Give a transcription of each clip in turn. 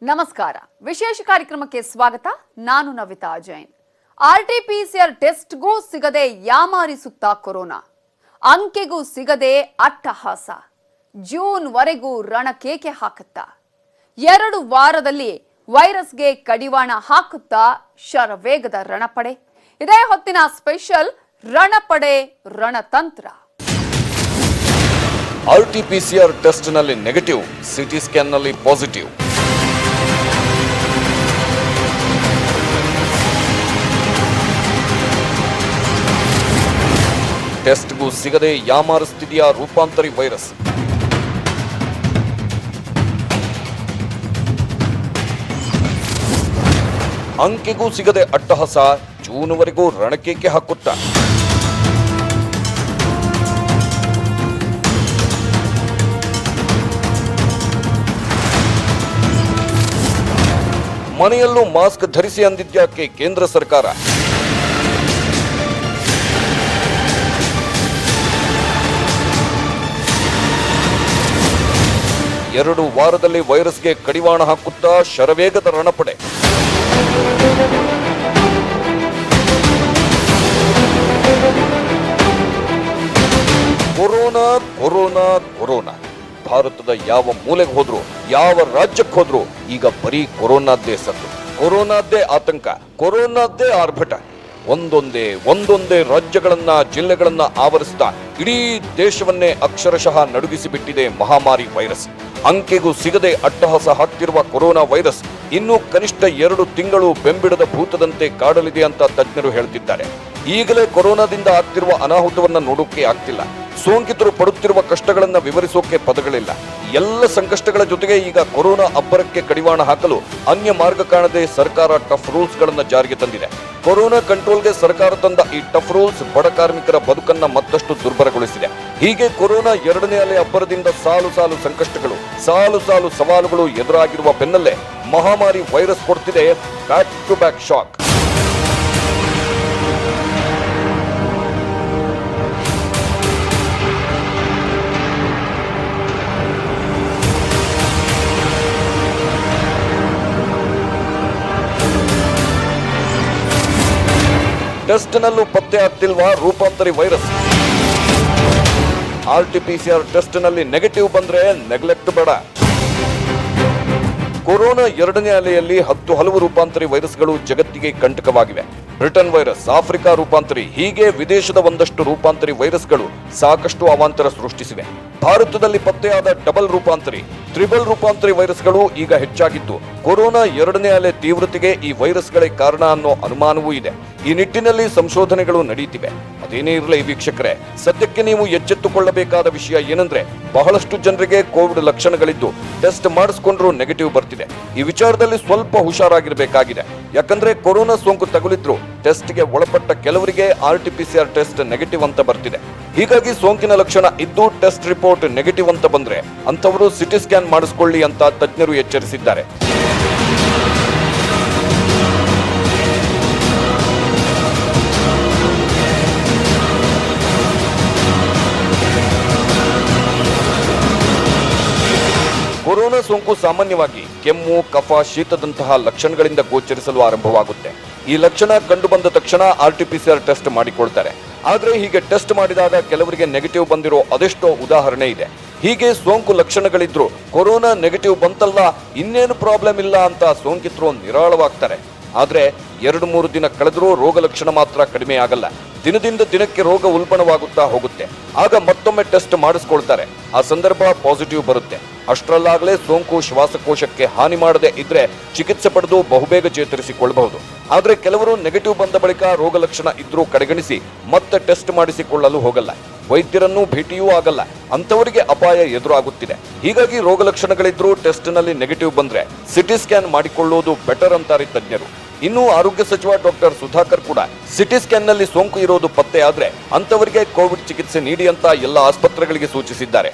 ನಮಸ್ಕಾರ. ವಿಶೇಷ ಕಾರ್ಯಕ್ರಮಕ್ಕೆ ಸ್ವಾಗತ. ನಾನು ನವಿತಾ ಜೈನ್. ಆರ್ಟಿಪಿಸಿಆರ್ ಟೆಸ್ಟ್ಗೂ ಸಿಗದೆ ಯಾಮಾರಿಸುತ್ತಾ ಕೊರೋನಾ, ಅಂಕೆಗೂ ಸಿಗದೆ ಅಟ್ಟಹಾಸ, ಜೂನ್ ವರೆಗೂ ರಣಕೇಕೆ ಹಾಕುತ್ತಾ, 2 ವಾರದಲ್ಲಿ ವೈರಸ್ಗೆ ಕಡಿವಾಣ ಹಾಕುತ್ತಾ ಶರವೇಗದ ರಣಪಡೆ. ಇದೇ ಹೊತ್ತಿನ ಸ್ಪೆಷಲ್ ರಣಪಡೆ ರಣತಂತ್ರ. ಆರ್ಟಿಪಿಸಿಆರ್ ಟೆಸ್ಟ್ ನಲ್ಲಿ ನೆಗೆಟಿವ್, ಸಿಟಿ ಸ್ಕ್ಯಾನ್ ನಲ್ಲಿ ಪಾಸಿಟಿವ್. ಟೆಸ್ಟ್ಗೂ ಸಿಗದೆ ಯಾಮಾರಿಸುತ್ತಿದೆಯಾ ರೂಪಾಂತರಿ ವೈರಸ್? ಅಂಕೆಗೂ ಸಿಗದೆ ಅಟ್ಟಹಾಸ, ಜೂನ್ವರೆಗೂ ರಣಕೇಕೆ ಹಾಕುತ್ತಾ. ಮನೆಯಲ್ಲೂ ಮಾಸ್ಕ್ ಧರಿಸಿ ಅಂದಿದ್ಯಾಕೆ ಕೇಂದ್ರ ಸರ್ಕಾರ? ಎರಡು ವಾರದಲ್ಲಿ ವೈರಸ್ಗೆ ಕಡಿವಾಣ ಹಾಕುತ್ತಾ ಶರವೇಗದ ರಣಪಡೆ. Corona corona corona. ಭಾರತದ ಯಾವ ಮೂಲೆಗೆ ಹೋದ್ರು, ಯಾವ ರಾಜ್ಯಕ್ಕೆ ಹೋದ್ರು ಈಗ ಬರೀ ಕೊರೋನಾದ್ದೇ ಸದ್ದು, ಕೊರೋನಾದ್ದೇ ಆತಂಕ, ಕೊರೋನಾದ್ದೇ ಆರ್ಭಟ. ಒಂದೊಂದೇ ರಾಜ್ಯಗಳನ್ನ ಜಿಲ್ಲೆಗಳನ್ನ ಆವರಿಸ್ತಾ ಇಡೀ ದೇಶವನ್ನೇ ಅಕ್ಷರಶಃ ನಡುಗಿಸಿ ಬಿಟ್ಟಿದೆ ಮಹಾಮಾರಿ ವೈರಸ್. ಅಂಕೆಗೂ ಸಿಗದೆ ಅಟ್ಟಹಾಸ ಹಾಕ್ತಿರುವ ಕೊರೋನಾ ವೈರಸ್ ಇನ್ನೂ ಕನಿಷ್ಠ 2 ತಿಂಗಳು ಬೆಂಬಿಡದ ಭೂತದಂತೆ ಕಾಡಲಿದೆ ಅಂತ ತಜ್ಞರು ಹೇಳ್ತಿದ್ದಾರೆ. ಈಗಲೇ ಕೊರೋನಾದಿಂದ ಆಗ್ತಿರುವ ಅನಾಹುತವನ್ನ ನೋಡೋಕೆ ಆಗ್ತಿಲ್ಲ. ಸೋಂಕಿತರು ಪಡುತ್ತಿರುವ ಕಷ್ಟಗಳನ್ನ ವಿವರಿಸೋಕೆ ಪದಗಳಿಲ್ಲ. ಎಲ್ಲ ಸಂಕಷ್ಟಗಳ ಜೊತೆಗೆ ಈಗ ಕೊರೋನಾ ಅಬ್ಬರಕ್ಕೆ ಕಡಿವಾಣ ಹಾಕಲು ಅನ್ಯ ಮಾರ್ಗ ಕಾಣದೆ ಸರ್ಕಾರ ಟಫ್ ರೂಲ್ಸ್ ಗಳನ್ನ ಜಾರಿಗೆ ತಂದಿದೆ. ಕೊರೋನಾ ಕಂಟ್ರೋಲ್ಗೆ ಸರ್ಕಾರ ತಂದ ಈ ಟಫ್ ರೂಲ್ಸ್ ಬಡ ಕಾರ್ಮಿಕರ ಬದುಕನ್ನ ಮತ್ತಷ್ಟು ದುರ್ಬಲಗೊಳಿಸಿದೆ. ಹೀಗೆ ಕೊರೋನಾ 2ನೇ ಅಲೆ ಅಬ್ಬರದಿಂದ ಸಾಲು ಸಂಕಷ್ಟಗಳು, ಸಾಲು ಸವಾಲುಗಳು ಎದುರಾಗಿರುವ ಬೆನ್ನಲ್ಲೇ ಮಹಾಮಾರಿ ವೈರಸ್ ಕೊಡ್ತಿದೆ back to back shock. Test ನಲ್ಲೂ ಪತ್ತೆ ಆಗ್ತಿಲ್ವಾ ರೂಪಾಂತರಿ ವೈರಸ್? ಆರ್ಟಿಪಿಸಿಆರ್ ಟೆಸ್ಟ್ ನಲ್ಲಿ ನೆಗೆಟಿವ್ ಬಂದ್ರೆ ನೆಗ್ಲೆಕ್ಟ್ ಬೇಡ. ಕೊರೋನಾ 2ನೇ ಅಲೆಯಲ್ಲಿ 10 ಹಲವು ರೂಪಾಂತರಿ ವೈರಸ್ಗಳು ಜಗತ್ತಿಗೆ ಕಂಟಕವಾಗಿವೆ. ಬ್ರಿಟನ್ ವೈರಸ್, ಆಫ್ರಿಕಾ ರೂಪಾಂತರಿ, ಹೀಗೆ ವಿದೇಶದ ಒಂದಷ್ಟು ರೂಪಾಂತರಿ ವೈರಸ್ಗಳು ಸಾಕಷ್ಟು ಅವಾಂತರ ಸೃಷ್ಟಿಸಿವೆ. ಭಾರತದಲ್ಲಿ ಪತ್ತೆಯಾದ ಡಬಲ್ ರೂಪಾಂತರಿ, ತ್ರಿಬಲ್ ರೂಪಾಂತರಿ ವೈರಸ್ಗಳು ಈಗ ಹೆಚ್ಚಾಗಿದ್ದು ಕೊರೋನಾ 2ನೇ ಅಲೆ ತೀವ್ರತೆಗೆ ಈ ವೈರಸ್ಗಳೇ ಕಾರಣ ಅನ್ನೋ ಅನುಮಾನವೂ ಇದೆ. ಈ ನಿಟ್ಟಿನಲ್ಲಿ ಸಂಶೋಧನೆಗಳು ನಡೆಯುತ್ತಿವೆ. ಅದೇನೇ ಇರಲಿ ವೀಕ್ಷಕರೇ, ಸದ್ಯಕ್ಕೆ ನೀವು ಎಚ್ಚೆತ್ತುಕೊಳ್ಳಬೇಕಾದ ವಿಷಯ ಏನಂದ್ರೆ, ಬಹಳಷ್ಟು ಜನರಿಗೆ ಕೋವಿಡ್ ಲಕ್ಷಣಗಳಿದ್ದು ಟೆಸ್ಟ್ ಮಾಡಿಸ್ಕೊಂಡ್ರು ನೆಗೆಟಿವ್ ಬರ್ತಿದೆ. ಈ ವಿಚಾರದಲ್ಲಿ ಸ್ವಲ್ಪ ಹುಷಾರಾಗಿರಬೇಕಾಗಿದೆ. ಯಾಕಂದ್ರೆ ಕೊರೋನಾ ಸೋಂಕು ತಗುಲಿದ್ರು ಟೆಸ್ಟ್ಗೆ ಒಳಪಟ್ಟ ಕೆಲವರಿಗೆ ಆರ್ಟಿಪಿಸಿಆರ್ ಟೆಸ್ಟ್ ನೆಗೆಟಿವ್ ಅಂತ ಬರ್ತಿದೆ. ಹೀಗಾಗಿ ಸೋಂಕಿನ ಲಕ್ಷಣ ಇದ್ದು ಟೆಸ್ಟ್ ರಿಪೋರ್ಟ್ ನೆಗೆಟಿವ್ ಅಂತ ಬಂದ್ರೆ ಅಂತವರು ಸಿಟಿ ಸ್ಕ್ಯಾನ್ ಮಾಡಿಸ್ಕೊಳ್ಳಿ ಅಂತ ತಜ್ಞರು ಎಚ್ಚರಿಸಿದ್ದಾರೆ. ಕೊರೋನಾ ಸೋಂಕು ಸಾಮಾನ್ಯವಾಗಿ ಕೆಮ್ಮು, ಕಫ, ಶೀತದಂತಹ ಲಕ್ಷಣಗಳಿಂದ ಗೋಚರಿಸಲು ಆರಂಭವಾಗುತ್ತೆ. ಈ ಲಕ್ಷಣ ಕಂಡು ಬಂದ ತಕ್ಷಣ ಆರ್ಟಿಪಿಸಿಆರ್ ಟೆಸ್ಟ್ ಮಾಡಿಕೊಳ್ತಾರೆ. ಆದ್ರೆ ಹೀಗೆ ಟೆಸ್ಟ್ ಮಾಡಿದಾಗ ಕೆಲವರಿಗೆ ನೆಗೆಟಿವ್ ಬಂದಿರೋ ಅದೆಷ್ಟೋ ಉದಾಹರಣೆ ಇದೆ. ಹೀಗೆ ಸೋಂಕು ಲಕ್ಷಣಗಳಿದ್ರು ಕೊರೋನಾ ನೆಗೆಟಿವ್ ಬಂತಲ್ಲ, ಇನ್ನೇನು ಪ್ರಾಬ್ಲಮ್ ಇಲ್ಲ ಅಂತ ಸೋಂಕಿತರು ನಿರಾಳವಾಗ್ತಾರೆ. ಆದ್ರೆ 2-3 ದಿನ ಕಳೆದ್ರೂ ರೋಗ ಲಕ್ಷಣ ಮಾತ್ರ ಕಡಿಮೆ ಆಗಲ್ಲ. ದಿನದಿಂದ ದಿನಕ್ಕೆ ರೋಗ ಉಲ್ಬಣವಾಗುತ್ತಾ ಹೋಗುತ್ತೆ. ಆಗ ಮತ್ತೊಮ್ಮೆ ಟೆಸ್ಟ್ ಮಾಡಿಸ್ಕೊಳ್ತಾರೆ. ಆ ಸಂದರ್ಭ ಪಾಸಿಟಿವ್ ಬರುತ್ತೆ. ಅಷ್ಟರಲ್ಲಾಗಲೇ ಸೋಂಕು ಶ್ವಾಸಕೋಶಕ್ಕೆ ಹಾನಿ ಮಾಡದೆ ಇದ್ರೆ ಚಿಕಿತ್ಸೆ ಪಡೆದು ಬಹುಬೇಗ ಚೇತರಿಸಿಕೊಳ್ಳಬಹುದು. ಆದ್ರೆ ಕೆಲವರು ನೆಗೆಟಿವ್ ಬಂದ ಬಳಿಕ ರೋಗ ಲಕ್ಷಣ ಇದ್ರೂ ಕಡೆಗಣಿಸಿ ಮತ್ತೆ ಟೆಸ್ಟ್ ಮಾಡಿಸಿಕೊಳ್ಳಲು ಹೋಗಲ್ಲ. ವೈದ್ಯರನ್ನು ಭೇಟಿಯೂ ಆಗಲ್ಲ. ಅಂತವರಿಗೆ ಅಪಾಯ ಎದುರಾಗುತ್ತಿದೆ. ಹೀಗಾಗಿ ರೋಗ ಲಕ್ಷಣಗಳಿದ್ರೂ ಟೆಸ್ಟ್ ನಲ್ಲಿ ನೆಗೆಟಿವ್ ಬಂದ್ರೆ ಸಿಟಿ ಸ್ಕ್ಯಾನ್ ಮಾಡಿಕೊಳ್ಳುವುದು ಬೆಟರ್ ಅಂತಾರೆ ತಜ್ಞರು. ಇನ್ನು ಆರೋಗ್ಯ ಸಚಿವ ಡಾಕ್ಟರ್ ಸುಧಾಕರ್ ಕೂಡ ಸಿಟಿ ಸ್ಕ್ಯಾನ್ ನಲ್ಲಿ ಸೋಂಕು ಇರೋದು ಪತ್ತೆ ಆದ್ರೆ ಅಂತವರಿಗೆ ಕೋವಿಡ್ ಚಿಕಿತ್ಸೆ ನೀಡಿ ಅಂತ ಎಲ್ಲ ಆಸ್ಪತ್ರೆಗಳಿಗೆ ಸೂಚಿಸಿದ್ದಾರೆ.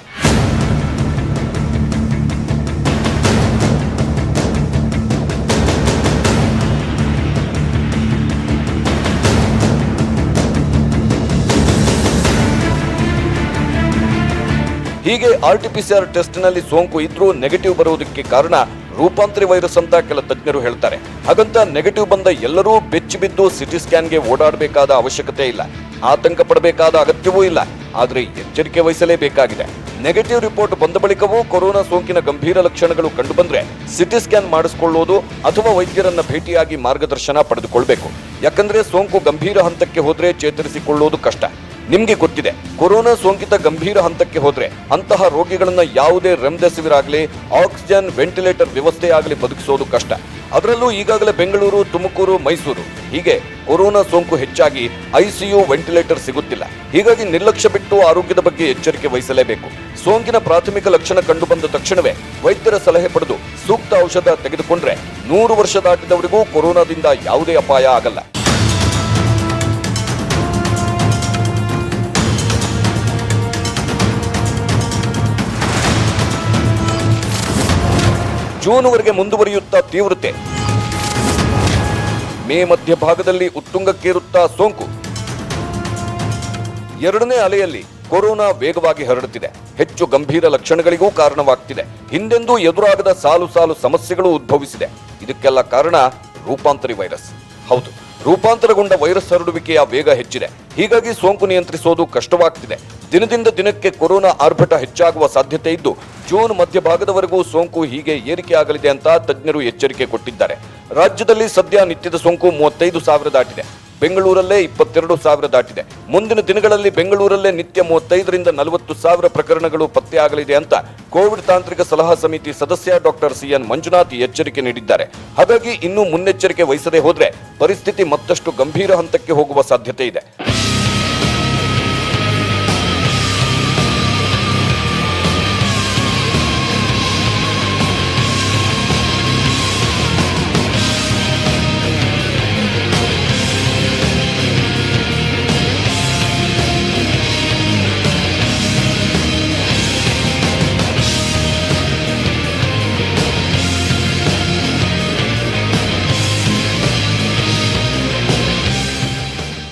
ಹೀಗೆ ಆರ್ಟಿಪಿಸಿಆರ್ ಟೆಸ್ಟ್ ನಲ್ಲಿ ಸೋಂಕು ಇದ್ರೂ ನೆಗೆಟಿವ್ ಬರುವುದಕ್ಕೆ ಕಾರಣ ರೂಪಾಂತರಿ ವೈರಸ್ ಅಂತ ಕೆಲ ತಜ್ಞರು ಹೇಳ್ತಾರೆ. ಹಾಗಂತ ನೆಗೆಟಿವ್ ಬಂದ ಎಲ್ಲರೂ ಬೆಚ್ಚಿ ಬಿದ್ದು ಸಿಟಿ ಸ್ಕ್ಯಾನ್ಗೆ ಓಡಾಡಬೇಕಾದ ಅವಶ್ಯಕತೆ ಇಲ್ಲ, ಆತಂಕ ಪಡಬೇಕಾದ ಅಗತ್ಯವೂ ಇಲ್ಲ. ಆದರೆ ಎಚ್ಚರಿಕೆ ವಹಿಸಲೇಬೇಕಾಗಿದೆ. ನೆಗೆಟಿವ್ ರಿಪೋರ್ಟ್ ಬಂದ ಬಳಿಕವೂ ಕೊರೋನಾ ಸೋಂಕಿನ ಗಂಭೀರ ಲಕ್ಷಣಗಳು ಕಂಡುಬಂದ್ರೆ ಸಿಟಿ ಸ್ಕ್ಯಾನ್ ಮಾಡಿಸಿಕೊಳ್ಳೋದು ಅಥವಾ ವೈದ್ಯರನ್ನ ಭೇಟಿಯಾಗಿ ಮಾರ್ಗದರ್ಶನ ಪಡೆದುಕೊಳ್ಬೇಕು. ಯಾಕಂದ್ರೆ ಸೋಂಕು ಗಂಭೀರ ಹಂತಕ್ಕೆ ಹೋದ್ರೆ ಚೇತರಿಸಿಕೊಳ್ಳೋದು ಕಷ್ಟ. ನಿಮ್ಗೆ ಗೊತ್ತಿದೆ, ಕೊರೋನಾ ಸೋಂಕಿತ ಗಂಭೀರ ಹಂತಕ್ಕೆ ಹೋದ್ರೆ ಅಂತಹ ರೋಗಿಗಳನ್ನ ಯಾವುದೇ ರೆಮ್ಡೆಸಿವಿರ್ ಆಗಲಿ, ಆಕ್ಸಿಜನ್, ವೆಂಟಿಲೇಟರ್ ವ್ಯವಸ್ಥೆ ಆಗಲಿ ಬದುಕಿಸೋದು ಕಷ್ಟ. ಅದರಲ್ಲೂ ಈಗಾಗಲೇ ಬೆಂಗಳೂರು, ತುಮಕೂರು, ಮೈಸೂರು ಹೀಗೆ ಕೊರೋನಾ ಸೋಂಕು ಹೆಚ್ಚಾಗಿ ಐಸಿಯು, ವೆಂಟಿಲೇಟರ್ ಸಿಗುತ್ತಿಲ್ಲ. ಹೀಗಾಗಿ ನಿರ್ಲಕ್ಷ್ಯ ಬಿಟ್ಟು ಆರೋಗ್ಯದ ಬಗ್ಗೆ ಎಚ್ಚರಿಕೆ ವಹಿಸಲೇಬೇಕು. ಸೋಂಕಿನ ಪ್ರಾಥಮಿಕ ಲಕ್ಷಣ ಕಂಡುಬಂದ ತಕ್ಷಣವೇ ವೈದ್ಯರ ಸಲಹೆ ಪಡೆದು ಸೂಕ್ತ ಔಷಧ ತೆಗೆದುಕೊಂಡ್ರೆ 100 ವರ್ಷ ದಾಟಿದವರಿಗೂ ಕೊರೋನಾದಿಂದ ಯಾವುದೇ ಅಪಾಯ ಆಗಲ್ಲ. ಜೂನ್ವರೆಗೆ ಮುಂದುವರಿಯುತ್ತಾ ತೀವ್ರತೆ, ಮೇ ಮಧ್ಯಭಾಗದಲ್ಲಿ ಉತ್ತುಂಗಕ್ಕೇರುತ್ತಾ ಸೋಂಕು. ಎರಡನೇ ಅಲೆಯಲ್ಲಿ ಕೊರೋನಾ ವೇಗವಾಗಿ ಹರಡುತ್ತಿದೆ. ಹೆಚ್ಚು ಗಂಭೀರ ಲಕ್ಷಣಗಳಿಗೂ ಕಾರಣವಾಗ್ತಿದೆ. ಹಿಂದೆಂದೂ ಎದುರಾಗದ ಸಾಲು ಸಾಲು ಸಮಸ್ಯೆಗಳು ಉದ್ಭವಿಸಿದೆ. ಇದಕ್ಕೆಲ್ಲ ಕಾರಣ ರೂಪಾಂತರಿ ವೈರಸ್. ಹೌದು, ರೂಪಾಂತರಗೊಂಡ ವೈರಸ್ ಹರಡುವಿಕೆಯ ವೇಗ ಹೆಚ್ಚಿದೆ. ಹೀಗಾಗಿ ಸೋಂಕು ನಿಯಂತ್ರಿಸೋದು ಕಷ್ಟವಾಗ್ತಿದೆ. ದಿನದಿಂದ ದಿನಕ್ಕೆ ಕೊರೋನಾ ಆರ್ಭಟ ಹೆಚ್ಚಾಗುವ ಸಾಧ್ಯತೆ ಇದ್ದು ಜೂನ್ ಮಧ್ಯಭಾಗದವರೆಗೂ ಸೋಂಕು ಹೀಗೆ ಏರಿಕೆಯಾಗಲಿದೆ ಅಂತ ತಜ್ಞರು ಎಚ್ಚರಿಕೆ ಕೊಟ್ಟಿದ್ದಾರೆ. ರಾಜ್ಯದಲ್ಲಿ ಸದ್ಯ ನಿತ್ಯದ ಸೋಂಕು 35,000 ದಾಟಿದೆ. ಬೆಂಗಳೂರಲ್ಲೇ 22,000 ದಾಟಿದೆ. ಮುಂದಿನ ದಿನಗಳಲ್ಲಿ ಬೆಂಗಳೂರಲ್ಲೇ ನಿತ್ಯ 35,000 ರಿಂದ 40,000 ಪ್ರಕರಣಗಳು ಪತ್ತೆಯಾಗಲಿದೆ ಅಂತ ಕೋವಿಡ್ ತಾಂತ್ರಿಕ ಸಲಹಾ ಸಮಿತಿ ಸದಸ್ಯ ಡಾಕ್ಟರ್ ಸಿಎನ್ ಮಂಜುನಾಥ್ ಎಚ್ಚರಿಕೆ ನೀಡಿದ್ದಾರೆ. ಹಾಗಾಗಿ ಇನ್ನೂ ಮುನ್ನೆಚ್ಚರಿಕೆ ವಹಿಸದೆ ಹೋದ್ರೆ ಪರಿಸ್ಥಿತಿ ಮತ್ತಷ್ಟು ಗಂಭೀರ ಹಂತಕ್ಕೆ ಹೋಗುವ ಸಾಧ್ಯತೆ ಇದೆ.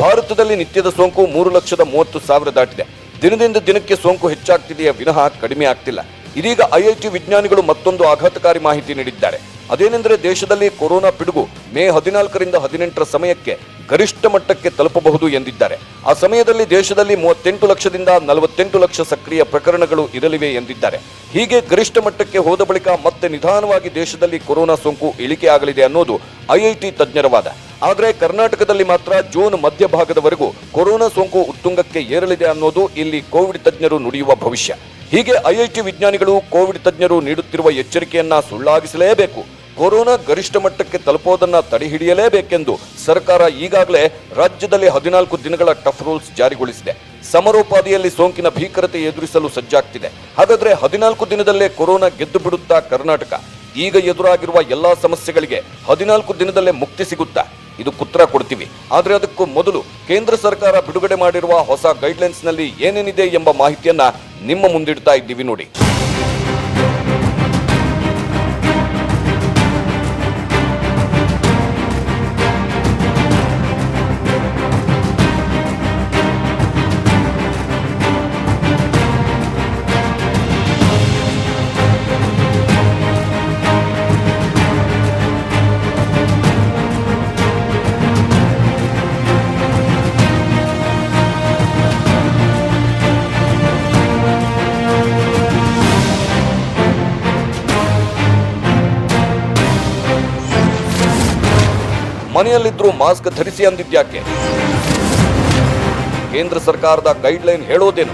ಭಾರತದಲ್ಲಿ ನಿತ್ಯದ ಸೋಂಕು 3,30,000 ದಾಟಿದೆ. ದಿನದಿಂದ ದಿನಕ್ಕೆ ಸೋಂಕು ಹೆಚ್ಚಾಗ್ತಿದೆಯೇ ವಿನಃ ಕಡಿಮೆ ಆಗ್ತಿಲ್ಲ. ಇದೀಗ ಐಐಟಿ ವಿಜ್ಞಾನಿಗಳು ಮತ್ತೊಂದು ಆಘಾತಕಾರಿ ಮಾಹಿತಿ ನೀಡಿದ್ದಾರೆ. ಅದೇನೆಂದರೆ ದೇಶದಲ್ಲಿ ಕೊರೋನಾ ಪಿಡುಗು ಮೇ 14 ರಿಂದ 18 ಸಮಯಕ್ಕೆ ಗರಿಷ್ಠ ಮಟ್ಟಕ್ಕೆ ತಲುಪಬಹುದು ಎಂದಿದ್ದಾರೆ. ಆ ಸಮಯದಲ್ಲಿ ದೇಶದಲ್ಲಿ 38 ಲಕ್ಷದಿಂದ 48 ಲಕ್ಷ ಸಕ್ರಿಯ ಪ್ರಕರಣಗಳು ಇರಲಿವೆ ಎಂದಿದ್ದಾರೆ. ಹೀಗೆ ಗರಿಷ್ಠ ಮಟ್ಟಕ್ಕೆ ಹೋದ ಬಳಿಕ ಮತ್ತೆ ನಿಧಾನವಾಗಿ ದೇಶದಲ್ಲಿ ಕೊರೋನಾ ಸೋಂಕು ಇಳಿಕೆ ಆಗಲಿದೆ ಅನ್ನೋದು ಐಐಟಿ ತಜ್ಞರ ವಾದ. ಆದರೆ ಕರ್ನಾಟಕದಲ್ಲಿ ಮಾತ್ರ ಜೂನ್ ಮಧ್ಯಭಾಗದವರೆಗೂ ಕೊರೋನಾ ಸೋಂಕು ಉತ್ತುಂಗಕ್ಕೆ ಏರಲಿದೆ ಅನ್ನೋದು ಇಲ್ಲಿ ಕೋವಿಡ್ ತಜ್ಞರು ನುಡಿಯುವ ಭವಿಷ್ಯ. ಹೀಗೆ ಐಐಟಿ ವಿಜ್ಞಾನಿಗಳು ಕೋವಿಡ್ ತಜ್ಞರು ನೀಡುತ್ತಿರುವ ಎಚ್ಚರಿಕೆಯನ್ನ ಸುಳ್ಳಾಗಿಸಲೇಬೇಕು. ಕೊರೋನಾ ಗರಿಷ್ಠ ಮಟ್ಟಕ್ಕೆ ತಲುಪೋದನ್ನ ತಡೆಹಿಡಿಯಲೇಬೇಕೆಂದು ಸರ್ಕಾರ ಈಗಾಗಲೇ ರಾಜ್ಯದಲ್ಲಿ 14 ದಿನಗಳ ಟಫ್ ರೂಲ್ಸ್ ಜಾರಿಗೊಳಿಸಿದೆ. ಸಮರೋಪಾದಿಯಲ್ಲಿ ಸೋಂಕಿನ ಭೀಕರತೆ ಎದುರಿಸಲು ಸಜ್ಜಾಗ್ತಿದೆ. ಹಾಗಾದ್ರೆ 14 ದಿನದಲ್ಲೇ ಕೊರೋನಾ ಗೆದ್ದು ಬಿಡುತ್ತಾ ಕರ್ನಾಟಕ? ಈಗ ಎದುರಾಗಿರುವ ಎಲ್ಲಾ ಸಮಸ್ಯೆಗಳಿಗೆ 14 ದಿನದಲ್ಲೇ ಮುಕ್ತಿ ಸಿಗುತ್ತಾ? ಇದು ಉತ್ತರ ಕೊಡ್ತೀವಿ. ಆದ್ರೆ ಅದಕ್ಕೂ ಮೊದಲು ಕೇಂದ್ರ ಸರ್ಕಾರ ಬಿಡುಗಡೆ ಮಾಡಿರುವ ಹೊಸ ಗೈಡ್ಲೈನ್ಸ್ ನಲ್ಲಿ ಏನೇನಿದೆ ಎಂಬ ಮಾಹಿತಿಯನ್ನ ನಿಮ್ಮ ಮುಂದಿಡ್ತಾ ಇದ್ದೀವಿ ನೋಡಿ. ಮನೆಯಲ್ಲಿದ್ರೂ ಮಾಸ್ಕ್ ಧರಿಸಿ ಅಂದಿದ್ಯಾಕೆ? ಕೇಂದ್ರ ಸರ್ಕಾರದ ಗೈಡ್ಲೈನ್ ಹೇಳೋದೇನು?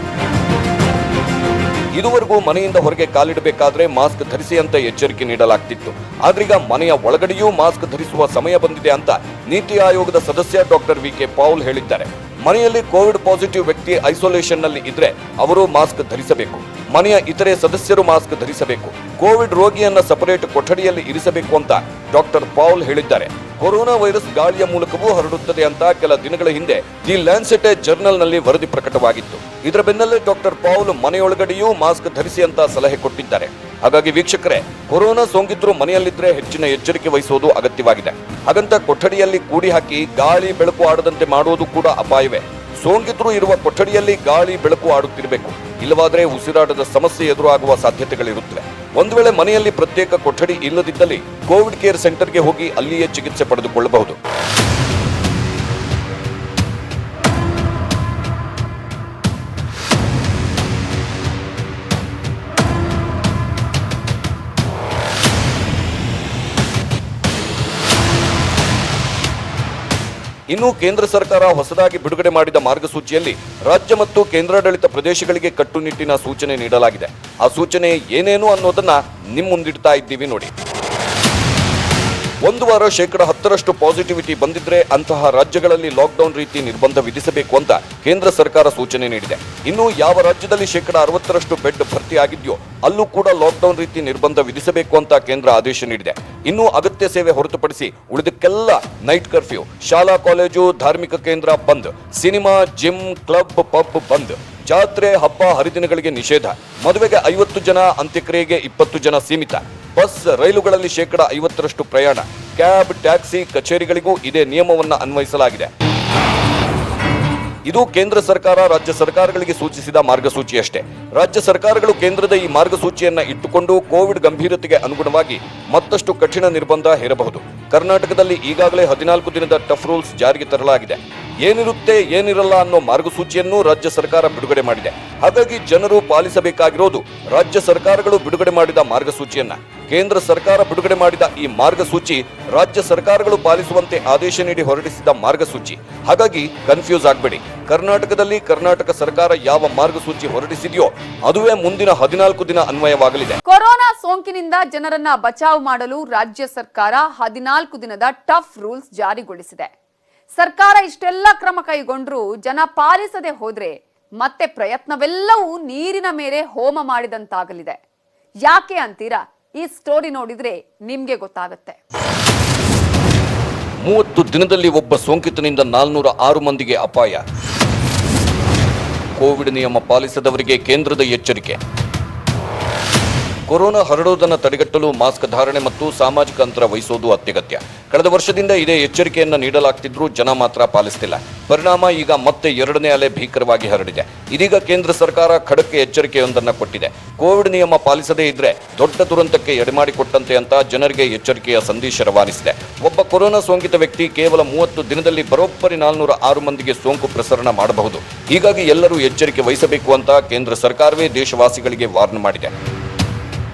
ಇದುವರೆಗೂ ಮನೆಯಿಂದ ಹೊರಗೆ ಕಾಲಿಡಬೇಕಾದ್ರೆ ಮಾಸ್ಕ್ ಧರಿಸಿ ಅಂತ ಎಚ್ಚರಿಕೆ ನೀಡಲಾಗ್ತಿತ್ತು. ಆದ್ರೀಗ ಮನೆಯ ಒಳಗಡೆಯೂ ಮಾಸ್ಕ್ ಧರಿಸುವ ಸಮಯ ಬಂದಿದೆ ಅಂತ ನೀತಿ ಆಯೋಗದ ಸದಸ್ಯ ಡಾಕ್ಟರ್ ವಿಕೆ ಪೌಲ್ ಹೇಳಿದ್ದಾರೆ. ಮನೆಯಲ್ಲಿ ಕೋವಿಡ್ ಪಾಸಿಟಿವ್ ವ್ಯಕ್ತಿ ಐಸೋಲೇಷನ್ ನಲ್ಲಿ ಇದ್ರೆ ಅವರು ಮಾಸ್ಕ್ ಧರಿಸಬೇಕು. ಮನೆಯ ಇತರೆ ಸದಸ್ಯರು ಮಾಸ್ಕ್ ಧರಿಸಬೇಕು. ಕೋವಿಡ್ ರೋಗಿಯನ್ನ ಸಪರೇಟ್ ಕೊಠಡಿಯಲ್ಲಿ ಇರಿಸಬೇಕು ಅಂತ ಡಾಕ್ಟರ್ ಪೌಲ್ ಹೇಳಿದ್ದಾರೆ. ಕೊರೋನಾ ವೈರಸ್ ಗಾಳಿಯ ಮೂಲಕವೂ ಹರಡುತ್ತದೆ ಅಂತ ಕೆಲ ದಿನಗಳ ಹಿಂದೆ ದಿ ಲ್ಯಾನ್ಸೆಟ್ ಜರ್ನಲ್ ನಲ್ಲಿ ವರದಿ ಪ್ರಕಟವಾಗಿತ್ತು. ಇದರ ಬೆನ್ನಲ್ಲೇ ಡಾಕ್ಟರ್ ಪೌಲ್ ಮನೆಯೊಳಗಡೆಯೂ ಮಾಸ್ಕ್ ಧರಿಸಿ ಅಂತ ಸಲಹೆ ಕೊಟ್ಟಿದ್ದಾರೆ. ಹಾಗಾಗಿ ವೀಕ್ಷಕರೇ, ಕೊರೋನಾ ಸೋಂಕಿದ್ರು ಮನೆಯಲ್ಲಿದ್ರೆ ಹೆಚ್ಚಿನ ಎಚ್ಚರಿಕೆ ವಹಿಸೋದು ಅಗತ್ಯವಾಗಿದೆ. ಹಾಗಂತ ಕೊಠಡಿಯಲ್ಲಿ ಕೂಡಿ ಹಾಕಿ ಗಾಳಿ ಬೆಳಕು ಆಡದಂತೆ ಮಾಡೋದು ಕೂಡ ಅಪಾಯವೇ. ಸೋಂಕಿತರು ಇರುವ ಕೊಠಡಿಯಲ್ಲಿ ಗಾಳಿ ಬೆಳಕು ಆಡುತ್ತಿರಬೇಕು, ಇಲ್ಲವಾದರೆ ಉಸಿರಾಟದ ಸಮಸ್ಯೆ ಎದುರಾಗುವ ಸಾಧ್ಯತೆಗಳಿರುತ್ತವೆ. ಒಂದು ವೇಳೆ ಮನೆಯಲ್ಲಿ ಪ್ರತ್ಯೇಕ ಕೊಠಡಿ ಇಲ್ಲದಿದ್ದಲ್ಲಿ ಕೋವಿಡ್ ಕೇರ್ ಸೆಂಟರ್ಗೆ ಹೋಗಿ ಅಲ್ಲಿಯೇ ಚಿಕಿತ್ಸೆ ಪಡೆದುಕೊಳ್ಳಬಹುದು. ಇನ್ನು ಕೇಂದ್ರ ಸರ್ಕಾರ ಹೊಸದಾಗಿ ಬಿಡುಗಡೆ ಮಾಡಿದ ಮಾರ್ಗಸೂಚಿಯಲ್ಲಿ ರಾಜ್ಯ ಮತ್ತು ಕೇಂದ್ರಾಡಳಿತ ಪ್ರದೇಶಗಳಿಗೆ ಕಟ್ಟುನಿಟ್ಟಿನ ಸೂಚನೆ ನೀಡಲಾಗಿದೆ. ಆ ಸೂಚನೆ ಏನೇನು ಅನ್ನೋದನ್ನ ನಿಮ್ಮ ಮುಂದಿಡ್ತಾ ಇದ್ದೀವಿ ನೋಡಿ. ಒಂದು ವಾರ 10% ಪಾಸಿಟಿವಿಟಿ ಬಂದಿದ್ರೆ ಅಂತಹ ರಾಜ್ಯಗಳಲ್ಲಿ ಲಾಕ್ಡೌನ್ ರೀತಿ ನಿರ್ಬಂಧ ವಿಧಿಸಬೇಕು ಅಂತ ಕೇಂದ್ರ ಸರ್ಕಾರ ಸೂಚನೆ ನೀಡಿದೆ. ಇನ್ನು ಯಾವ ರಾಜ್ಯದಲ್ಲಿ 60% ಬೆಡ್ ಭರ್ತಿ ಆಗಿದೆಯೋ ಅಲ್ಲೂ ಕೂಡ ಲಾಕ್ಡೌನ್ ರೀತಿ ನಿರ್ಬಂಧ ವಿಧಿಸಬೇಕು ಅಂತ ಕೇಂದ್ರ ಆದೇಶ ನೀಡಿದೆ. ಇನ್ನು ಅಗತ್ಯ ಸೇವೆ ಹೊರತುಪಡಿಸಿ ಉಳಿದಕ್ಕೆಲ್ಲ ನೈಟ್ ಕರ್ಫ್ಯೂ, ಶಾಲಾ ಕಾಲೇಜು ಧಾರ್ಮಿಕ ಕೇಂದ್ರ ಬಂದ್, ಸಿನಿಮಾ, ಜಿಮ್, ಕ್ಲಬ್, ಪಬ್ ಬಂದ್, ಜಾತ್ರೆ, ಹಬ್ಬ ಹರಿದಿನಗಳಿಗೆ ನಿಷೇಧ, ಮದುವೆಗೆ 50 ಜನ, ಅಂತ್ಯಕ್ರಿಯೆಗೆ 20 ಜನ ಸೀಮಿತ, ಬಸ್ ರೈಲುಗಳಲ್ಲಿ 50% ಪ್ರಯಾಣ, ಕ್ಯಾಬ್, ಟ್ಯಾಕ್ಸಿ, ಕಚೇರಿಗಳಿಗೂ ಇದೇ ನಿಯಮವನ್ನು ಅನ್ವಯಿಸಲಾಗಿದೆ. ಇದು ಕೇಂದ್ರ ಸರ್ಕಾರ ರಾಜ್ಯ ಸರ್ಕಾರಗಳಿಗೆ ಸೂಚಿಸಿದ ಮಾರ್ಗಸೂಚಿಯಷ್ಟೇ. ರಾಜ್ಯ ಸರ್ಕಾರಗಳು ಕೇಂದ್ರದ ಈ ಮಾರ್ಗಸೂಚಿಯನ್ನ ಇಟ್ಟುಕೊಂಡು ಕೋವಿಡ್ ಗಂಭೀರತೆಗೆ ಅನುಗುಣವಾಗಿ ಮತ್ತಷ್ಟು ಕಠಿಣ ನಿರ್ಬಂಧ ಹೇರಬಹುದು. ಕರ್ನಾಟಕದಲ್ಲಿ ಈಗಾಗಲೇ 14 ದಿನದ ಟಫ್ ರೂಲ್ಸ್ ಜಾರಿಗೆ ತರಲಾಗಿದೆ. ಏನಿರುತ್ತೆ ಏನಿರಲ್ಲ ಅನ್ನೋ ಮಾರ್ಗಸೂಚಿಯನ್ನು ರಾಜ್ಯ ಸರ್ಕಾರ ಬಿಡುಗಡೆ ಮಾಡಿದೆ. ಹಾಗಾಗಿ ಜನರು ಪಾಲಿಸಬೇಕಾಗಿರೋದು ರಾಜ್ಯ ಸರ್ಕಾರಗಳು ಬಿಡುಗಡೆ ಮಾಡಿದ ಮಾರ್ಗಸೂಚಿಯನ್ನ. ಕೇಂದ್ರ ಸರ್ಕಾರ ಬಿಡುಗಡೆ ಮಾಡಿದ ಈ ಮಾರ್ಗಸೂಚಿ ರಾಜ್ಯ ಸರ್ಕಾರಗಳು ಪಾಲಿಸುವಂತೆ ಆದೇಶ ನೀಡಿ ಹೊರಡಿಸಿದ ಮಾರ್ಗಸೂಚಿ. ಹಾಗಾಗಿ ಕನ್ಫ್ಯೂಸ್ ಆಗಬೇಡಿ. ಕರ್ನಾಟಕದಲ್ಲಿ ಕರ್ನಾಟಕ ಸರ್ಕಾರ ಯಾವ ಮಾರ್ಗಸೂಚಿ ಹೊರಡಿಸಿದೆಯೋ ಅದುವೇ ಮುಂದಿನ 14 ದಿನ ಅನ್ವಯವಾಗಲಿದೆ. ಕೊರೋನಾ ಸೋಂಕಿನಿಂದ ಜನರನ್ನ ಬಚಾವ್ ಮಾಡಲು ರಾಜ್ಯ ಸರ್ಕಾರ 14 ದಿನದ ಟಫ್ ರೂಲ್ಸ್ ಜಾರಿಗೊಳಿಸಿದೆ. ಸರ್ಕಾರ ಇಷ್ಟೆಲ್ಲ ಕ್ರಮ ಕೈಗೊಂಡ್ರೂ ಜನ ಪಾಲಿಸದೆ ಹೋದ್ರೆ ಮತ್ತೆ ಪ್ರಯತ್ನವೆಲ್ಲವೂ ನೀರಿನ ಮೇಲೆ ಹೋಮ ಮಾಡಿದಂತಾಗಲಿದೆ. ಯಾಕೆ ಅಂತೀರಾ? ಈ ಸ್ಟೋರಿ ನೋಡಿದ್ರೆ ನಿಮ್ಗೆ ಗೊತ್ತಾಗುತ್ತೆ. 30 ದಿನದಲ್ಲಿ ಒಬ್ಬ ಸೋಂಕಿತನಿಂದ 406 ಮಂದಿಗೆ ಅಪಾಯ. ಕೋವಿಡ್ ನಿಯಮ ಪಾಲಿಸದವರಿಗೆ ಕೇಂದ್ರದ ಎಚ್ಚರಿಕೆ. ಕೊರೋನಾ ಹರಡೋದನ್ನು ತಡೆಗಟ್ಟಲು ಮಾಸ್ಕ್ ಧಾರಣೆ ಮತ್ತು ಸಾಮಾಜಿಕ ಅಂತರ ವಹಿಸೋದು ಅತ್ಯಗತ್ಯ. ಕಳೆದ ವರ್ಷದಿಂದ ಇದೇ ಎಚ್ಚರಿಕೆಯನ್ನು ನೀಡಲಾಗ್ತಿದ್ರೂ ಜನ ಮಾತ್ರ ಪಾಲಿಸ್ತಿಲ್ಲ. ಪರಿಣಾಮ ಈಗ ಮತ್ತೆ 2ನೇ ಅಲೆ ಭೀಕರವಾಗಿ ಹರಡಿದೆ. ಇದೀಗ ಕೇಂದ್ರ ಸರ್ಕಾರ ಖಡಕ್ ಎಚ್ಚರಿಕೆಯೊಂದನ್ನು ಕೊಟ್ಟಿದೆ. ಕೋವಿಡ್ ನಿಯಮ ಪಾಲಿಸದೇ ಇದ್ರೆ ದೊಡ್ಡ ದುರಂತಕ್ಕೆ ಎಡೆಮಾಡಿಕೊಟ್ಟಂತೆ ಅಂತ ಜನರಿಗೆ ಎಚ್ಚರಿಕೆಯ ಸಂದೇಶ ರವಾನಿಸಿದೆ. ಒಬ್ಬ ಕೊರೋನಾ ಸೋಂಕಿತ ವ್ಯಕ್ತಿ ಕೇವಲ 30 ದಿನದಲ್ಲಿ ಬರೋಬ್ಬರಿ 406 ಮಂದಿಗೆ ಸೋಂಕು ಪ್ರಸರಣ ಮಾಡಬಹುದು. ಹೀಗಾಗಿ ಎಲ್ಲರೂ ಎಚ್ಚರಿಕೆ ವಹಿಸಬೇಕು ಅಂತ ಕೇಂದ್ರ ಸರ್ಕಾರವೇ ದೇಶವಾಸಿಗಳಿಗೆ ವಾರ್ನ್ ಮಾಡಿದೆ.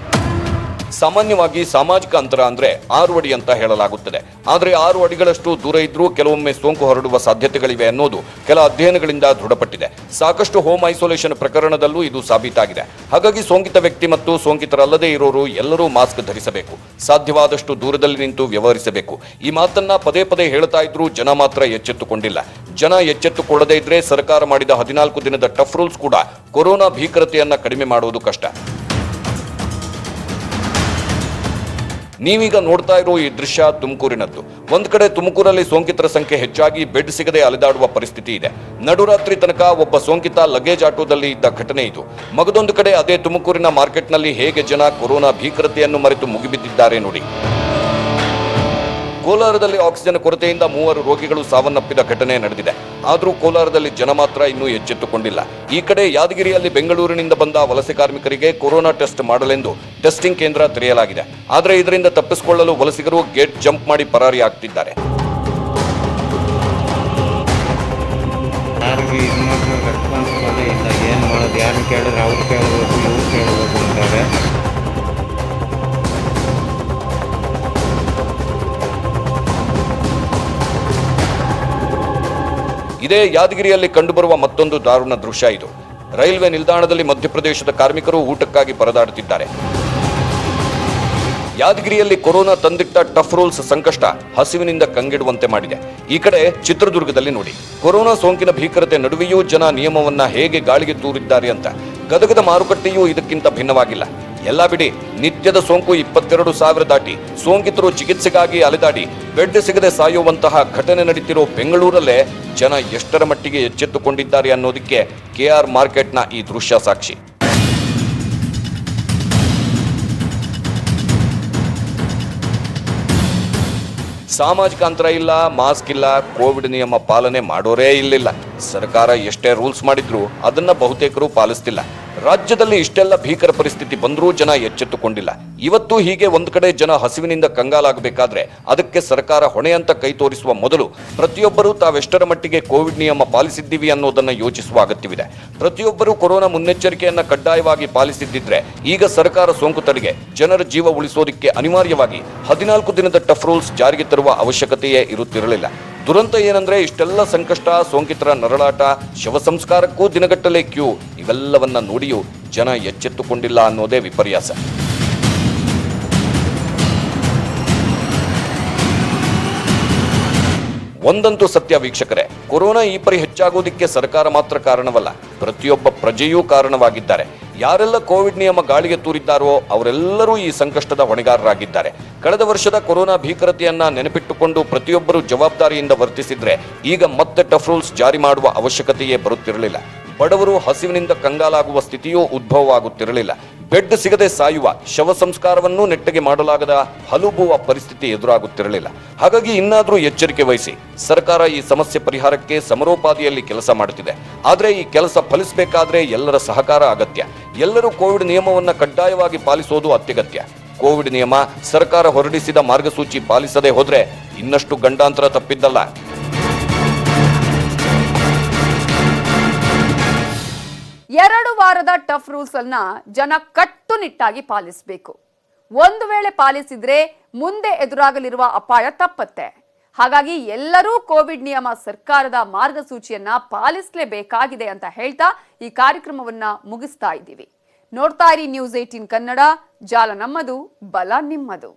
ಸಾಮಾನ್ಯವಾಗಿ ಸಾಮಾಜಿಕ ಅಂತರ ಅಂದ್ರೆ 6 ಅಡಿ ಅಂತ ಹೇಳಲಾಗುತ್ತದೆ. ಆದರೆ 6 ಅಡಿಗಳಷ್ಟು ದೂರ ಇದ್ರೂ ಕೆಲವೊಮ್ಮೆ ಸೋಂಕು ಹರಡುವ ಸಾಧ್ಯತೆಗಳಿವೆ ಅನ್ನೋದು ಕೆಲ ಅಧ್ಯಯನಗಳಿಂದ ದೃಢಪಟ್ಟಿದೆ. ಸಾಕಷ್ಟು ಹೋಮ್ ಐಸೋಲೇಷನ್ ಪ್ರಕರಣದಲ್ಲೂ ಇದು ಸಾಬೀತಾಗಿದೆ. ಹಾಗಾಗಿ ಸೋಂಕಿತ ವ್ಯಕ್ತಿ ಮತ್ತು ಸೋಂಕಿತರಲ್ಲದೇ ಇರೋರು ಎಲ್ಲರೂ ಮಾಸ್ಕ್ ಧರಿಸಬೇಕು. ಸಾಧ್ಯವಾದಷ್ಟು ದೂರದಲ್ಲಿ ನಿಂತು ವ್ಯವಹರಿಸಬೇಕು. ಈ ಮಾತನ್ನ ಪದೇ ಪದೇ ಹೇಳ್ತಾ ಇದ್ರೂ ಜನ ಮಾತ್ರ ಎಚ್ಚೆತ್ತುಕೊಂಡಿಲ್ಲ. ಜನ ಎಚ್ಚೆತ್ತುಕೊಳ್ಳದೇ ಇದ್ರೆ ಸರ್ಕಾರ ಮಾಡಿದ 14 ದಿನದ ಟಫ್ ರೂಲ್ಸ್ ಕೂಡ ಕೊರೋನಾ ಭೀಕರತೆಯನ್ನ ಕಡಿಮೆ ಮಾಡುವುದು ಕಷ್ಟ. ನೀವೀಗ ನೋಡ್ತಾ ಇರೋ ಈ ದೃಶ್ಯ ತುಮಕೂರಿನದ್ದು. ಒಂದ್ ಕಡೆ ತುಮಕೂರಲ್ಲಿ ಸೋಂಕಿತರ ಸಂಖ್ಯೆ ಹೆಚ್ಚಾಗಿ ಬೆಡ್ ಸಿಗದೆ ಅಲೆದಾಡುವ ಪರಿಸ್ಥಿತಿ ಇದೆ. ನಡುರಾತ್ರಿ ತನಕ ಒಬ್ಬ ಸೋಂಕಿತ ಲಗೇಜ್ ಆಟೋದಲ್ಲಿ ಇದ್ದ ಘಟನೆ ಇದು. ಮಗದೊಂದು ಕಡೆ ಅದೇ ತುಮಕೂರಿನ ಮಾರ್ಕೆಟ್ನಲ್ಲಿ ಹೇಗೆ ಜನ ಕೊರೋನಾ ಭೀಕರತೆಯನ್ನು ಮರೆತು ಮುಗಿಬಿದ್ದಿದ್ದಾರೆ ನೋಡಿ. ಕೋಲಾರದಲ್ಲಿ ಆಕ್ಸಿಜನ್ ಕೊರತೆಯಿಂದ 3 ರೋಗಿಗಳು ಸಾವನ್ನಪ್ಪಿದ ಘಟನೆ ನಡೆದಿದೆ. ಆದರೂ ಕೋಲಾರದಲ್ಲಿ ಜನ ಮಾತ್ರ ಇನ್ನೂ ಎಚ್ಚೆತ್ತುಕೊಂಡಿಲ್ಲ. ಈ ಕಡೆ ಯಾದಗಿರಿಯಲ್ಲಿ ಬೆಂಗಳೂರಿನಿಂದ ಬಂದ ವಲಸೆ ಕಾರ್ಮಿಕರಿಗೆ ಕೊರೋನಾ ಟೆಸ್ಟ್ ಮಾಡಲೆಂದು ಟೆಸ್ಟಿಂಗ್ ಕೇಂದ್ರ ತೆರೆಯಲಾಗಿದೆ. ಆದರೆ ಇದರಿಂದ ತಪ್ಪಿಸಿಕೊಳ್ಳಲು ವಲಸಿಗರು ಗೇಟ್ ಜಂಪ್ ಮಾಡಿ ಪರಾರಿ ಆಗ್ತಿದ್ದಾರೆ. ಇದೇ ಯಾದಗಿರಿಯಲ್ಲಿ ಕಂಡುಬರುವ ಮತ್ತೊಂದು ದಾರುಣ ದೃಶ್ಯ ಇದು. ರೈಲ್ವೆ ನಿಲ್ದಾಣದಲ್ಲಿ ಮಧ್ಯಪ್ರದೇಶದ ಕಾರ್ಮಿಕರು ಊಟಕ್ಕಾಗಿ ಪರದಾಡುತ್ತಿದ್ದಾರೆ. ಯಾದಗಿರಿಯಲ್ಲಿ ಕೊರೋನಾ ತಂದಿಟ್ಟ ಟಫ್ ರೂಲ್ಸ್ ಸಂಕಷ್ಟ ಹಸಿವಿನಿಂದ ಕಂಗೆಡುವಂತೆ ಮಾಡಿದೆ. ಈ ಕಡೆ ಚಿತ್ರದುರ್ಗದಲ್ಲಿ ನೋಡಿ, ಕೊರೋನಾ ಸೋಂಕಿನ ಭೀಕರತೆ ನಡುವೆಯೂ ಜನ ನಿಯಮವನ್ನ ಹೇಗೆ ಗಾಳಿಗೆ ತೂರಿದ್ದಾರೆ ಅಂತ. ಗದಗದ ಮಾರುಕಟ್ಟೆಯೂ ಇದಕ್ಕಿಂತ ಭಿನ್ನವಾಗಿಲ್ಲ. ಎಲ್ಲ ಬಿಡಿ, ನಿತ್ಯದ ಸೋಂಕು 22,000 ದಾಟಿ ಸೋಂಕಿತರು ಚಿಕಿತ್ಸೆಗಾಗಿ ಅಲೆದಾಡಿ ಬೆಡ್ ಸಿಗದೆ ಸಾಯುವಂತಹ ಘಟನೆ ನಡೀತಿರೋ ಬೆಂಗಳೂರಲ್ಲೇ ಜನ ಎಷ್ಟರ ಮಟ್ಟಿಗೆ ಎಚ್ಚೆತ್ತುಕೊಂಡಿದ್ದಾರೆ ಅನ್ನೋದಕ್ಕೆ KR ಮಾರ್ಕೆಟ್ನ ಈ ದೃಶ್ಯ ಸಾಕ್ಷಿ. ಸಾಮಾಜಿಕ ಅಂತರ ಇಲ್ಲ, ಮಾಸ್ಕ್ ಇಲ್ಲ, ಕೋವಿಡ್ ನಿಯಮ ಪಾಲನೆ ಮಾಡೋರೇ ಇಲ್ಲಿಲ್ಲ. ಸರ್ಕಾರ ಎಷ್ಟೇ ರೂಲ್ಸ್ ಮಾಡಿದ್ರು ಅದನ್ನ ಬಹುತೇಕರು ಪಾಲಿಸ್ತಿಲ್ಲ. ರಾಜ್ಯದಲ್ಲಿ ಇಷ್ಟೆಲ್ಲ ಭೀಕರ ಪರಿಸ್ಥಿತಿ ಬಂದರೂ ಜನ ಎಚ್ಚೆತ್ತುಕೊಂಡಿಲ್ಲ. ಇವತ್ತು ಹೀಗೆ ಒಂದು ಕಡೆ ಜನ ಹಸಿವಿನಿಂದ ಕಂಗಾಲಾಗಬೇಕಾದ್ರೆ ಅದಕ್ಕೆ ಸರ್ಕಾರ ಹೊಣೆ ಅಂತ ಕೈ ತೋರಿಸುವ ಮೊದಲು ಪ್ರತಿಯೊಬ್ಬರೂ ತಾವೆಷ್ಟರ ಮಟ್ಟಿಗೆ ಕೋವಿಡ್ ನಿಯಮ ಪಾಲಿಸಿದ್ದೀವಿ ಅನ್ನೋದನ್ನ ಯೋಚಿಸುವ ಅಗತ್ಯವಿದೆ. ಪ್ರತಿಯೊಬ್ಬರೂ ಕೊರೋನಾ ಮುನ್ನೆಚ್ಚರಿಕೆಯನ್ನ ಕಡ್ಡಾಯವಾಗಿ ಪಾಲಿಸಿದ್ದಿದ್ರೆ ಈಗ ಸರ್ಕಾರ ಸೋಂಕು ತಡೆಗೆ ಜನರ ಜೀವ ಉಳಿಸೋದಕ್ಕೆ ಅನಿವಾರ್ಯವಾಗಿ 14 ದಿನದ ಟಫ್ ರೂಲ್ಸ್ ಜಾರಿಗೆ ತರುವ ಅವಶ್ಯಕತೆಯೇ ಇರುತ್ತಿರಲಿಲ್ಲ. ದುರಂತ ಏನಂದ್ರೆ ಇಷ್ಟೆಲ್ಲ ಸಂಕಷ್ಟ, ಸೋಂಕಿತರ ನರಳಾಟ, ಶವ ಸಂಸ್ಕಾರಕ್ಕೂ ದಿನಗಟ್ಟಲೆ ಕ್ಯೂ, ಇವೆಲ್ಲವನ್ನ ನೋಡಿಯೂ ಜನ ಎಚ್ಚೆತ್ತುಕೊಂಡಿಲ್ಲ ಅನ್ನೋದೇ ವಿಪರ್ಯಾಸ. ಒಂದಂತೂ ಸತ್ಯ ವೀಕ್ಷಕರೇ, ಕೊರೋನಾ ಈ ಪರಿ ಹೆಚ್ಚಾಗೋದಿಕ್ಕೆ ಸರ್ಕಾರ ಮಾತ್ರ ಕಾರಣವಲ್ಲ, ಪ್ರತಿಯೊಬ್ಬ ಪ್ರಜೆಯೂ ಕಾರಣವಾಗಿದ್ದಾರೆ. ಯಾರೆಲ್ಲ ಕೋವಿಡ್ ನಿಯಮ ಗಾಳಿಗೆ ತೂರಿದ್ದಾರೋ ಅವರೆಲ್ಲರೂ ಈ ಸಂಕಷ್ಟದ ಹೊಣೆಗಾರರಾಗಿದ್ದಾರೆ. ಕಳೆದ ವರ್ಷದ ಕೊರೋನಾ ಭೀಕರತೆಯನ್ನ ನೆನಪಿಟ್ಟುಕೊಂಡು ಪ್ರತಿಯೊಬ್ಬರು ಜವಾಬ್ದಾರಿಯಿಂದ ವರ್ತಿಸಿದ್ರೆ ಈಗ ಮತ್ತೆ ಟಫ್ ರೂಲ್ಸ್ ಜಾರಿ ಮಾಡುವ ಅವಶ್ಯಕತೆಯೇ ಬರುತ್ತಿರಲಿಲ್ಲ. ಬಡವರು ಹಸಿವಿನಿಂದ ಕಂಗಾಲಾಗುವ ಸ್ಥಿತಿಯೂ ಉದ್ಭವವಾಗುತ್ತಿರಲಿಲ್ಲ. ಬೆಡ್ ಸಿಗದೆ ಸಾಯುವ, ಶವ ಸಂಸ್ಕಾರವನ್ನೂ ನೆಟ್ಟಗೆ ಮಾಡಲಾಗದ ಹಲುಬುವ ಪರಿಸ್ಥಿತಿ ಎದುರಾಗುತ್ತಿರಲಿಲ್ಲ. ಹಾಗಾಗಿ ಇನ್ನಾದರೂ ಎಚ್ಚರಿಕೆ ವಹಿಸಿ. ಸರ್ಕಾರ ಈ ಸಮಸ್ಯೆ ಪರಿಹಾರಕ್ಕೆ ಸಮರೋಪಾದಿಯಲ್ಲಿ ಕೆಲಸ ಮಾಡುತ್ತಿದೆ. ಆದರೆ ಈ ಕೆಲಸ ಫಲಿಸಬೇಕಾದ್ರೆ ಎಲ್ಲರ ಸಹಕಾರ ಅಗತ್ಯ. ಎಲ್ಲರೂ ಕೋವಿಡ್ ನಿಯಮವನ್ನು ಕಡ್ಡಾಯವಾಗಿ ಪಾಲಿಸೋದು ಅತ್ಯಗತ್ಯ. ಕೋವಿಡ್ ನಿಯಮ, ಸರ್ಕಾರ ಹೊರಡಿಸಿದ ಮಾರ್ಗಸೂಚಿ ಪಾಲಿಸದೆ ಹೋದ್ರೆ ಇನ್ನಷ್ಟು ಗಂಡಾಂತರ ತಪ್ಪಿದ್ದಲ್ಲ. 2 ವಾರದ ಟಫ್ ರೂಲ್ಸ್ ಅನ್ನ ಜನ ಕಟ್ಟುನಿಟ್ಟಾಗಿ ಪಾಲಿಸಬೇಕು. ಒಂದು ವೇಳೆ ಪಾಲಿಸಿದ್ರೆ ಮುಂದೆ ಎದುರಾಗಲಿರುವ ಅಪಾಯ ತಪ್ಪತ್ತೆ. ಹಾಗಾಗಿ ಎಲ್ಲರೂ ಕೋವಿಡ್ ನಿಯಮ, ಸರ್ಕಾರದ ಮಾರ್ಗಸೂಚಿಯನ್ನ ಪಾಲಿಸಲೇಬೇಕಾಗಿದೆ ಅಂತ ಹೇಳ್ತಾ ಈ ಕಾರ್ಯಕ್ರಮವನ್ನ ಮುಗಿಸ್ತಾ ಇದ್ದೀವಿ. ನೋಡ್ತಾ ಇರಿ ನ್ಯೂಸ್ 18 ಕನ್ನಡ. ಜಾಲ ನಮ್ಮದು, ಬಲ ನಿಮ್ಮದು.